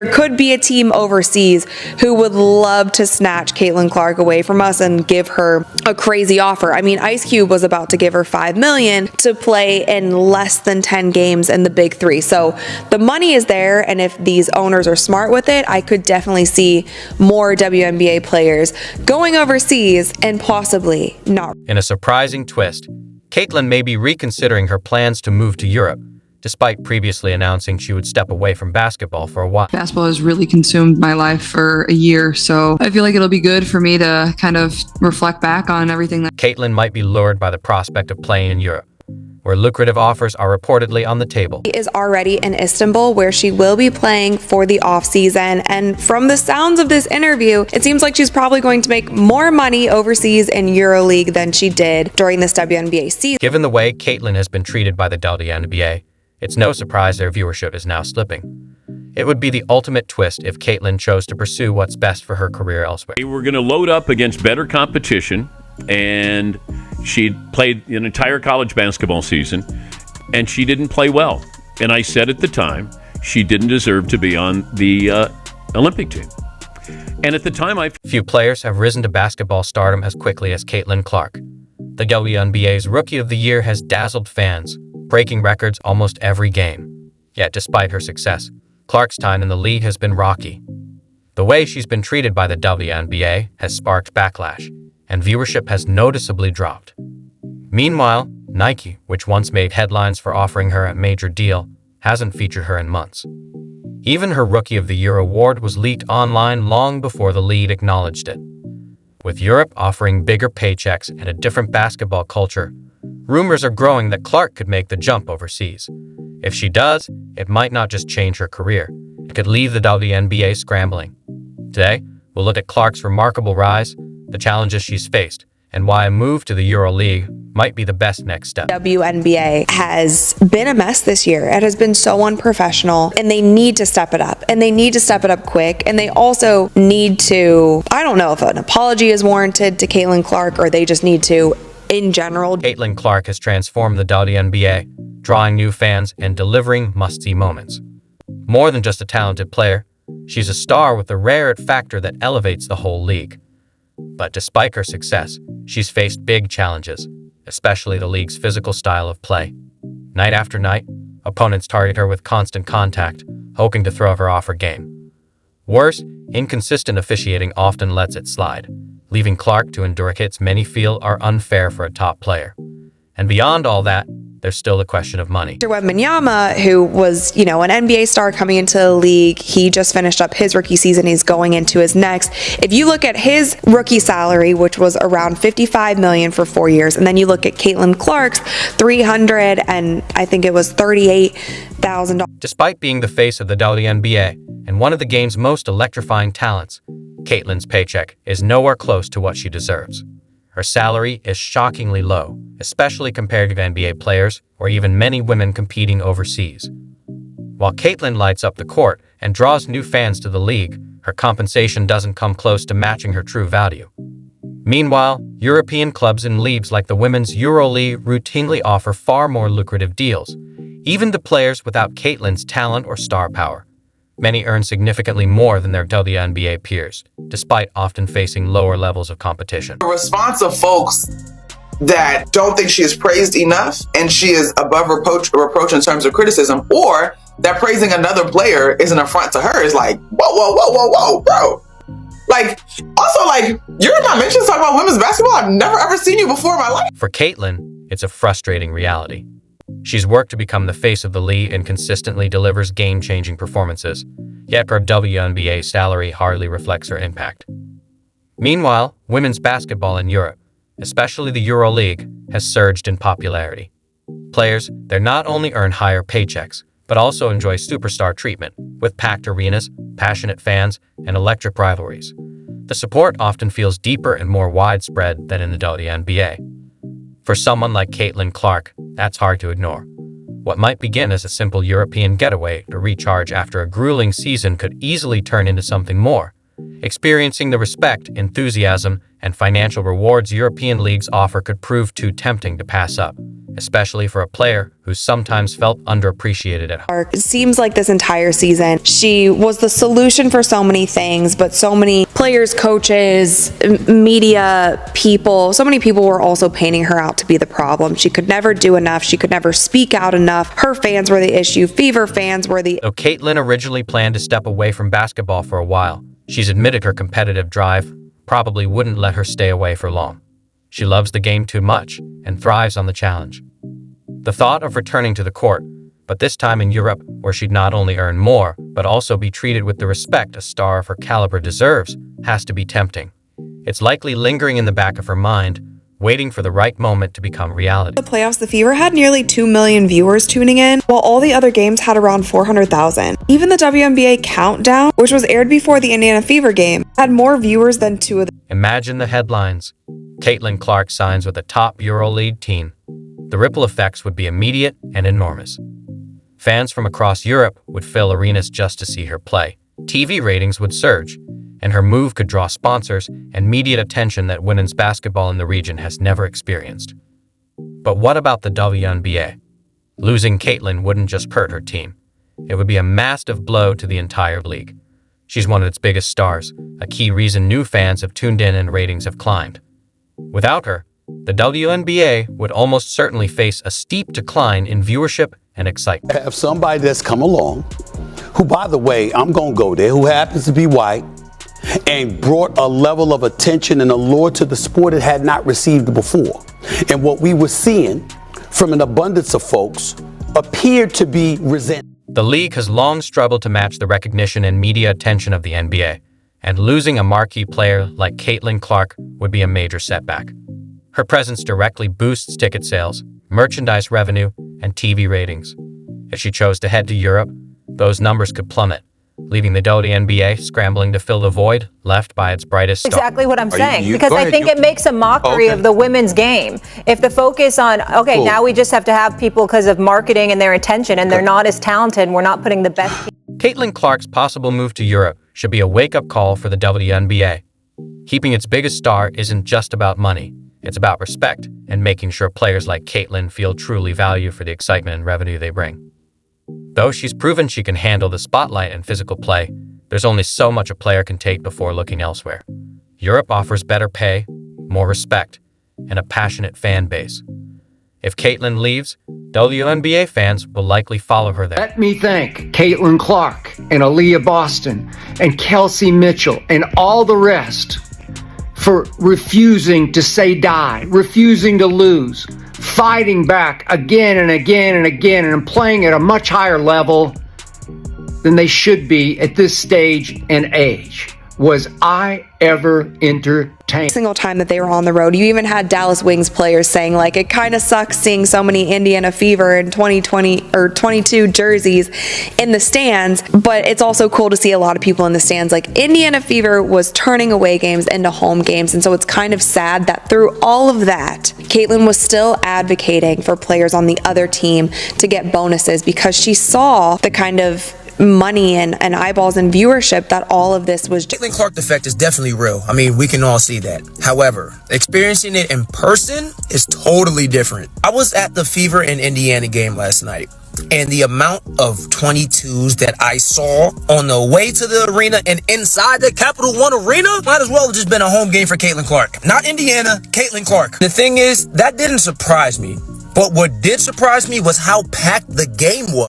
There could be a team overseas who would love to snatch Caitlin Clark away from us and give her a crazy offer. I mean, Ice Cube was about to give her $5 million to play in less than 10 games in the Big Three. So the money is there, and if these owners are smart with it, I could definitely see more WNBA players going overseas and possibly not. In a surprising twist, Caitlin may be reconsidering her plans to move to Europe, despite previously announcing she would step away from basketball for a while. Basketball has really consumed my life for a year, so I feel like it'll be good for me to kind of reflect back on everything that Caitlin might be lured by the prospect of playing in Europe, where lucrative offers are reportedly on the table. She is already in Istanbul, where she will be playing for the offseason. And from the sounds of this interview, it seems like she's probably going to make more money overseas in EuroLeague than she did during this WNBA season. Given the way Caitlin has been treated by the WNBA, it's no surprise their viewership is now slipping. It would be the ultimate twist if Caitlin chose to pursue what's best for her career elsewhere. They were going to load up against better competition, and she'd played an entire college basketball season, and she didn't play well. And I said at the time, she didn't deserve to be on the Olympic team. And at the time, Few players have risen to basketball stardom as quickly as Caitlin Clark. The WNBA's Rookie of the Year has dazzled fans, breaking records almost every game. Yet despite her success, Clark's time in the league has been rocky. The way she's been treated by the WNBA has sparked backlash, and viewership has noticeably dropped. Meanwhile, Nike, which once made headlines for offering her a major deal, hasn't featured her in months. Even her Rookie of the Year award was leaked online long before the league acknowledged it. With Europe offering bigger paychecks and a different basketball culture, rumors are growing that Clark could make the jump overseas. If she does, it might not just change her career. It could leave the WNBA scrambling. Today, we'll look at Clark's remarkable rise, the challenges she's faced, and why a move to the EuroLeague might be the best next step. WNBA has been a mess this year. It has been so unprofessional, and they need to step it up, and they need to step it up quick, and they also need to, I don't know if an apology is warranted to Caitlin Clark, or they just need to, in general. Caitlin Clark has transformed the WNBA, drawing new fans and delivering must-see moments. More than just a talented player, she's a star with the rare it factor that elevates the whole league. But despite her success, she's faced big challenges, especially the league's physical style of play. Night after night, opponents target her with constant contact, hoping to throw her off her game. Worse, inconsistent officiating often lets it slide, leaving Clark to endure hits many feel are unfair for a top player. And beyond all that, there's still the question of money. Wembanyama, who was, an NBA star coming into the league, he just finished up his rookie season. He's going into his next. If you look at his rookie salary, which was around $55 million for 4 years, and then you look at Caitlin Clark's $300 and I think it was $38,000. Despite being the face of the WNBA and one of the game's most electrifying talents, Caitlin's paycheck is nowhere close to what she deserves. Her salary is shockingly low, especially compared to NBA players or even many women competing overseas. While Caitlin lights up the court and draws new fans to the league, her compensation doesn't come close to matching her true value. Meanwhile, European clubs and leagues like the Women's EuroLeague routinely offer far more lucrative deals, even to players without Caitlin's talent or star power. Many earn significantly more than their WNBA peers, despite often facing lower levels of competition. The response of folks that don't think she is praised enough and she is above reproach in terms of criticism, or that praising another player is an affront to her is like, whoa, bro. You're not mentioned talking about women's basketball. I've never ever seen you before in my life. For Caitlin, it's a frustrating reality. She's worked to become the face of the league and consistently delivers game-changing performances, yet her WNBA salary hardly reflects her impact. Meanwhile, women's basketball in Europe, especially the EuroLeague, has surged in popularity. Players there not only earn higher paychecks, but also enjoy superstar treatment, with packed arenas, passionate fans, and electric rivalries. The support often feels deeper and more widespread than in the WNBA. For someone like Caitlin Clark, that's hard to ignore. What might begin as a simple European getaway to recharge after a grueling season could easily turn into something more. Experiencing the respect, enthusiasm, and financial rewards European leagues offer could prove too tempting to pass up, especially for a player who sometimes felt underappreciated at home. It seems like this entire season, she was the solution for so many things, but so many players, coaches, media people, so many people were also painting her out to be the problem. She could never do enough. She could never speak out enough. Her fans were the issue. Fever fans were the... Though Caitlin originally planned to step away from basketball for a while, she's admitted her competitive drive probably wouldn't let her stay away for long. She loves the game too much and thrives on the challenge. The thought of returning to the court, but this time in Europe, where she'd not only earn more, but also be treated with the respect a star of her caliber deserves, has to be tempting. It's likely lingering in the back of her mind, waiting for the right moment to become reality. The playoffs, the Fever had nearly 2 million viewers tuning in, while all the other games had around 400,000. Even the WNBA Countdown, which was aired before the Indiana Fever game, had more viewers than two of the... Imagine the headlines. Caitlin Clark signs with a top EuroLeague team. The ripple effects would be immediate and enormous. Fans from across Europe would fill arenas just to see her play. TV ratings would surge, and her move could draw sponsors and media attention that women's basketball in the region has never experienced. But what about the WNBA? Losing Caitlin wouldn't just hurt her team. It would be a massive blow to the entire league. She's one of its biggest stars, a key reason new fans have tuned in and ratings have climbed. Without her, the WNBA would almost certainly face a steep decline in viewership and excitement. Have somebody that's come along, who, by the way, I'm going to go there, who happens to be white, and brought a level of attention and allure to the sport it had not received before. And what we were seeing from an abundance of folks appeared to be resentment. The league has long struggled to match the recognition and media attention of the NBA, and losing a marquee player like Caitlin Clark would be a major setback. Her presence directly boosts ticket sales, merchandise revenue, and TV ratings. If she chose to head to Europe, those numbers could plummet, leaving the WNBA scrambling to fill the void left by its brightest star. Exactly what I'm saying, because I think it makes a mockery of the women's game. If the focus on, now we just have to have people because of marketing and their attention, and they're not as talented, and we're not putting the best... Caitlin Clark's possible move to Europe should be a wake-up call for the WNBA. Keeping its biggest star isn't just about money. It's about respect and making sure players like Caitlin feel truly valued for the excitement and revenue they bring. Though she's proven she can handle the spotlight and physical play, there's only so much a player can take before looking elsewhere. Europe offers better pay, more respect, and a passionate fan base. If Caitlin leaves, WNBA fans will likely follow her there. Let me thank Caitlin Clark and Aaliyah Boston and Kelsey Mitchell and all the rest for refusing to say die, refusing to lose, fighting back again and again and again, and playing at a much higher level than they should be at this stage and age. Was I ever entertained? Single time that they were on the road, you even had Dallas Wings players saying, like, it kind of sucks seeing so many Indiana Fever in 2020 or 22 jerseys in the stands, but it's also cool to see a lot of people in the stands. Like, Indiana Fever was turning away games into home games, and so it's kind of sad that through all of that, Caitlin was still advocating for players on the other team to get bonuses because she saw the kind of money and eyeballs and viewership that all of this was. Caitlin Clark effect is definitely real. I mean, we can all see that. However, experiencing it in person is totally different. I was at the Fever in Indiana game last night, and the amount of 22s that I saw on the way to the arena and inside the Capital One arena might as well have just been a home game for Caitlin Clark. Not Indiana, Caitlin Clark. The thing is, that didn't surprise me. But what did surprise me was how packed the game was.